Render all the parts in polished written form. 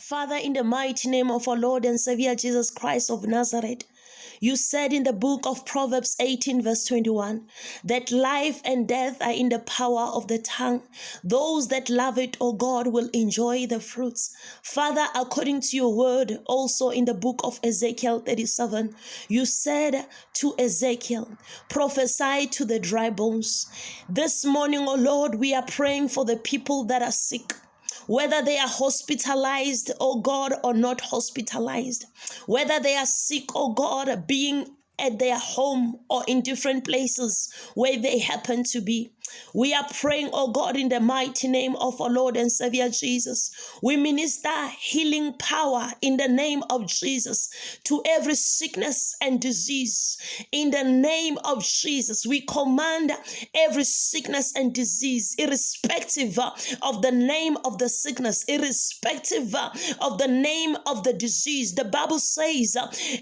Father, in the mighty name of our Lord and Savior Jesus Christ of Nazareth, you said in the book of Proverbs 18 verse 21 that life and death are in the power of the tongue. Those that love it, O God, will enjoy the fruits. Father, according to your word, also in the book of Ezekiel 37, you said to Ezekiel, prophesy to the dry bones. This morning, O Lord, we are praying for the people that are sick, whether they are hospitalized, oh God, or not hospitalized, whether they are sick, oh God, being at their home or in different places where they happen to be. We are praying, oh God, in the mighty name of our Lord and Savior Jesus. We minister healing power in the name of Jesus to every sickness and disease. In the name of Jesus, we command every sickness and disease, irrespective of the name of the sickness, irrespective of the name of the disease. The Bible says,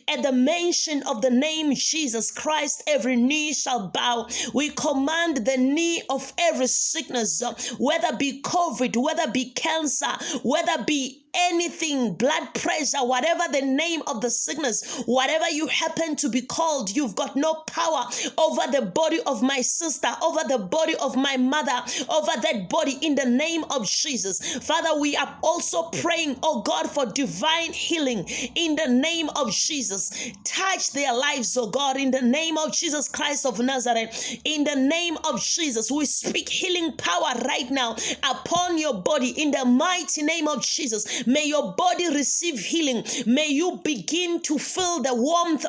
at the mention of the name Jesus Christ, every knee shall bow. We command the knee of every sickness, whether be COVID, whether be cancer, whether be anything, blood pressure, whatever the name of the sickness, whatever you happen to be called, you've got no power over the body of my sister, over the body of my mother, over that body, in the name of Jesus. Father, we are also praying, oh God, for divine healing in the name of Jesus. Touch their lives, oh God, in the name of Jesus Christ of Nazareth. In the name of Jesus, we speak healing power right now upon your body in the mighty name of Jesus. May your body receive healing. May you begin to feel the warmth,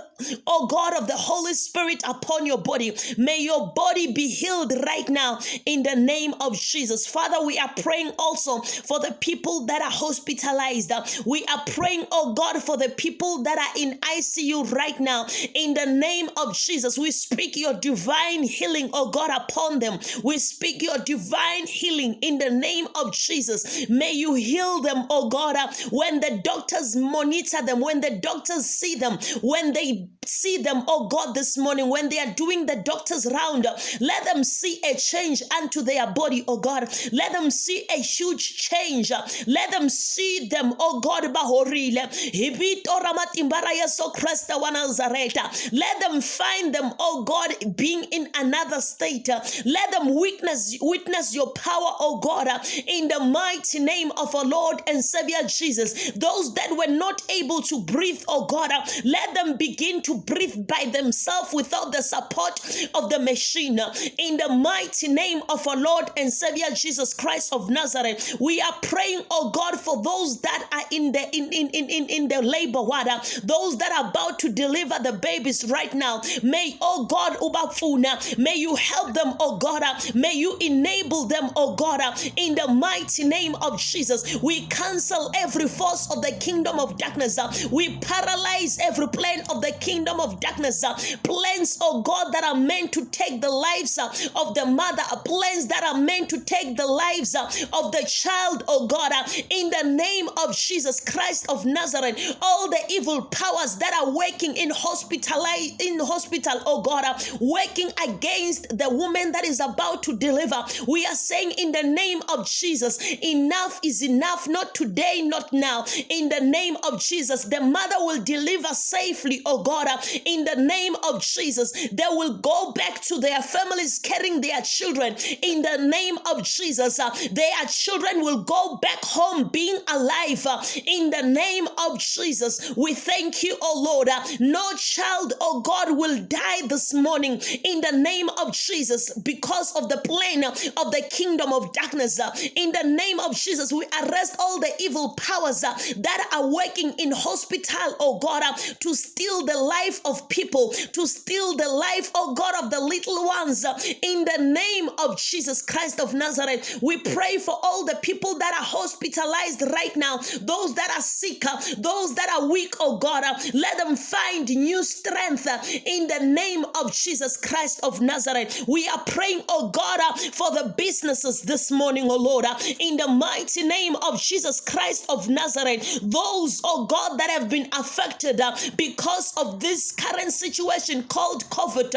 oh God, of the Holy Spirit upon your body. May your body be healed right now in the name of Jesus. Father, we are praying also for the people that are hospitalized. We are praying, oh God, for the people that are in ICU right now. In the name of Jesus, we speak your divine healing, oh God, upon them. We speak your divine healing in the name of Jesus. May you heal them, oh God, when the doctors monitor them, when the doctors see them, when they see them, oh God, this morning, when they are doing the doctor's round, let them see a change unto their body, oh God. Let them see a huge change. Let them see them, oh God, let them find them, oh God, being in another state. Let them witness your power, oh God, in the mighty name of our Lord and Savior Jesus. Those that were not able to breathe, oh God, let them begin to breathe by themselves without the support of the machine. In the mighty name of our Lord and Savior Jesus Christ of Nazareth, we are praying, oh God, for those that are in the labor ward, those that are about to deliver the babies right now. May, oh God, ubafuna, may you help them, oh God. May you enable them, oh God, in the mighty name of Jesus. We cancel every force of the kingdom of darkness. We paralyze every plan of the kingdom of darkness. Plans, oh God, that are meant to take the lives of the mother. Plans that are meant to take the lives of the child, oh God. In the name of Jesus Christ of Nazareth, all the evil powers that are working in hospital, oh God, working against the woman that is about to deliver. We are saying in the name of Jesus, enough is enough. Not today, not now. In the name of Jesus, the mother will deliver safely, oh God. In the name of Jesus, they will go back to their families carrying their children. In the name of Jesus, their children will go back home being alive. In the name of Jesus, we thank you, oh Lord. No child, oh God, will die this morning in the name of Jesus because of the plan of the kingdom of darkness. In the name of Jesus, we arrest all the evil powers that are working in hospital, oh God, to steal the life of people, to steal the life, oh God, of the little ones. In the name of Jesus Christ of Nazareth, we pray for all the people that are hospitalized right now, those that are sick, those that are weak, oh God. Let them find new strength in the name of Jesus Christ of Nazareth. We are praying, oh God, for the businesses this morning, oh Lord, in the mighty name of Jesus Christ of Nazareth. Those, oh God, that have been affected because of of this current situation called COVID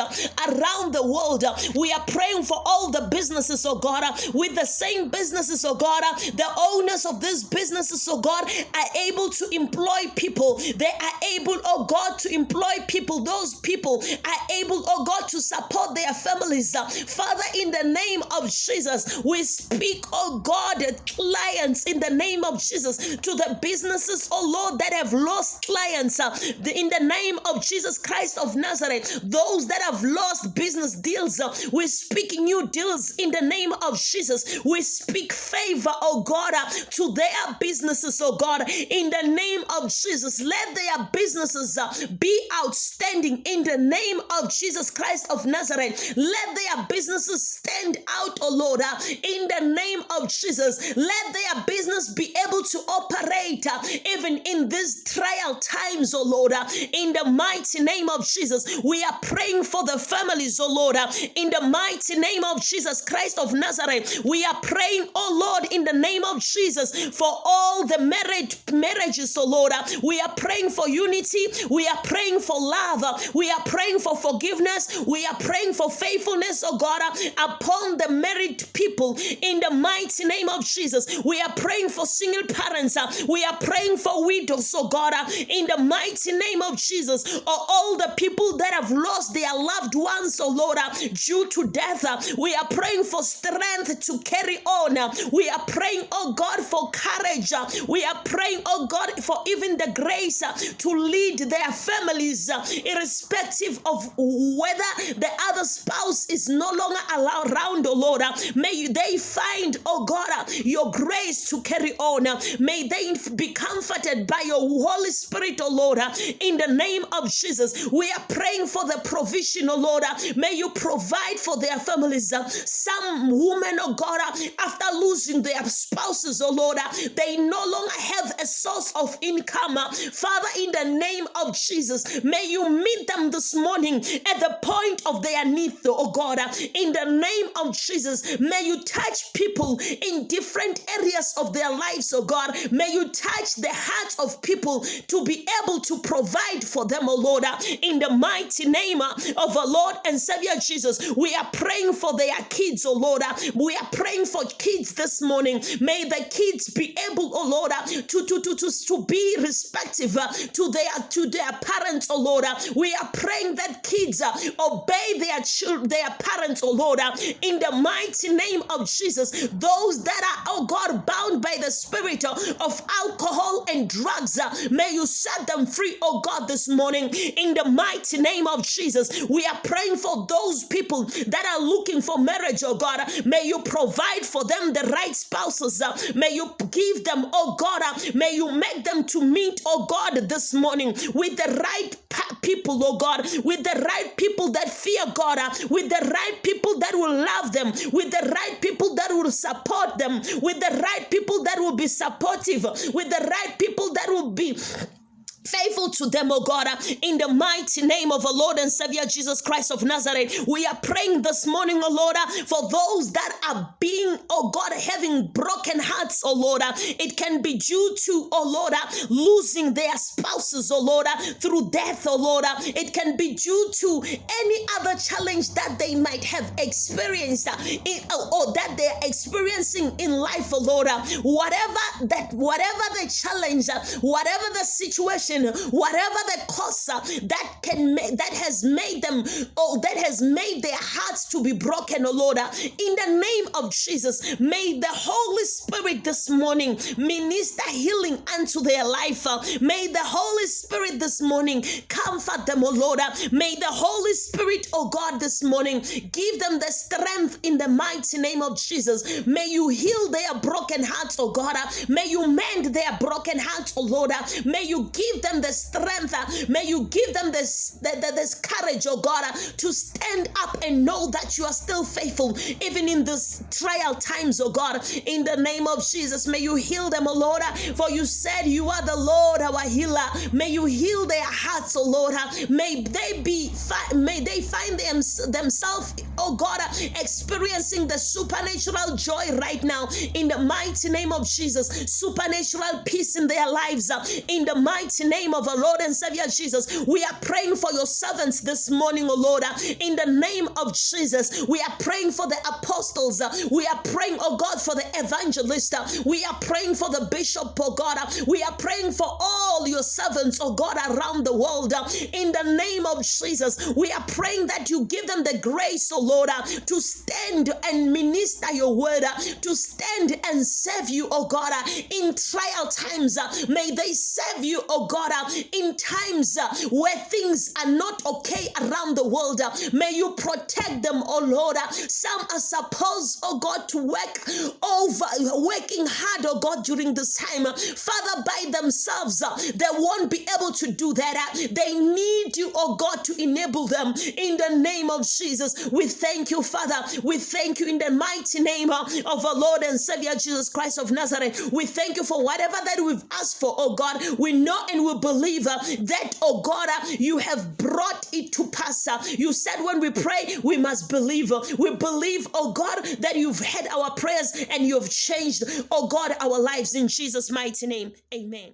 around the world. We are praying for all the businesses, oh God, with the same businesses, oh God. The owners of these businesses, oh God, are able to employ people. They are able, oh God, to employ people. Those people are able, oh God, to support their families. Father, in the name of Jesus, we speak, oh God, clients in the name of Jesus to the businesses, oh Lord, that have lost clients. In the name of Jesus Christ of Nazareth, those that have lost business deals, we speak new deals in the name of Jesus. We speak favor, oh God, to their businesses, oh God, in the name of Jesus. Let their businesses be outstanding in the name of Jesus Christ of Nazareth. Let their businesses stand out, oh Lord, in the name of Jesus. Let their business be able to operate even in these trial times, oh Lord, in the mighty name of Jesus. We are praying for the families, oh Lord, in the mighty name of Jesus Christ of Nazareth. We are praying, oh Lord, in the name of Jesus, for all the marriages, oh Lord. We are praying for unity. We are praying for love. We are praying for forgiveness. We are praying for faithfulness, oh God, upon the married people in the mighty name of Jesus. We are praying for single parents. We are praying for widows, oh God, in the mighty name of Jesus. All the people that have lost their loved ones, oh Lord, due to death. We are praying for strength to carry on. We are praying, oh God, for courage. We are praying, oh God, for even the grace to lead their families, irrespective of whether the other spouse is no longer around, oh Lord. May they find, oh God, your grace to carry on. May they be comforted by your Holy Spirit, oh Lord, in the name of Jesus. We are praying for the provision, oh Lord. May you provide for their families. Some women, oh God, after losing their spouses, oh Lord, they no longer have a source of income. Father, in the name of Jesus, may you meet them this morning at the point of their need, oh God. In the name of Jesus, may you touch people in different areas of their lives, oh God. May you touch the hearts of people to be able to provide for them, oh Lord. In the mighty name of our Lord and Savior Jesus, we are praying for their kids, oh Lord. We are praying for kids this morning. May the kids be able, oh Lord, to be respective to their parents, oh Lord. We are praying that kids obey their parents, oh Lord, in the mighty name of Jesus. Those that are, oh God, bound by the spirit of alcohol and drugs, may you set them free, oh God, this morning in the mighty name of Jesus. We are praying for those people that are looking for marriage, oh God. May you provide for them the right spouses. May you give them, oh God, may you make them to meet, oh God, this morning with the right people, oh God, with the right people that fear God, with the right people that will love them, with the right people that will support them, with the right people that will be supportive, with the right people that will be faithful to them, oh God, in the mighty name of our Lord and Savior Jesus Christ of Nazareth. We are praying this morning, oh Lord, for those that are being, oh God, having broken hearts, oh Lord. It can be due to, oh Lord, losing their spouses, oh Lord, through death, oh Lord. It can be due to any other challenge that they might have experienced or that they're experiencing in life, oh Lord. Whatever the challenge, whatever the situation, whatever the cause that has made them, that has made their hearts to be broken, oh Lord, in the name of Jesus, may the Holy Spirit this morning minister healing unto their life. May the Holy Spirit this morning comfort them, oh Lord. May the Holy Spirit, oh God, this morning give them the strength in the mighty name of Jesus. May you heal their broken hearts, oh God. May you mend their broken hearts, oh Lord. May you give them the strength. May you give them this courage, oh God, to stand up and know that you are still faithful, even in this trial times, oh God. In the name of Jesus, may you heal them, oh Lord, for you said you are the Lord, our healer. May you heal their hearts, oh Lord. May they find themselves, oh God, experiencing the supernatural joy right now in the mighty name of Jesus. Supernatural peace in their lives in the mighty name of our Lord and Savior Jesus. We are praying for your servants this morning, oh Lord, in the name of Jesus. We are praying for the apostles. We are praying, oh God, for the evangelist. We are praying for the bishop, oh God. We are praying for all your servants, oh God, around the world. In the name of Jesus, we are praying that you give them the grace, oh Lord, to stand and minister your word, to stand and serve you, oh God, in trial times. May they serve you, oh God, in times where things are not okay around the world. May you protect them, oh Lord. Some are supposed, oh God, to working hard, oh God, during this time. Father, by themselves, they won't be able to do that. They need you, oh God, to enable them in the name of Jesus. We thank you, Father. We thank you in the mighty name of our Lord and Savior Jesus Christ of Nazareth. We thank you for whatever that we've asked for, oh God. We know and we believe that, oh God, you have brought it to pass. You said when we pray, we must believe. We believe, oh God, that you've heard our prayers and you've changed, oh God, our lives in Jesus' mighty name. Amen.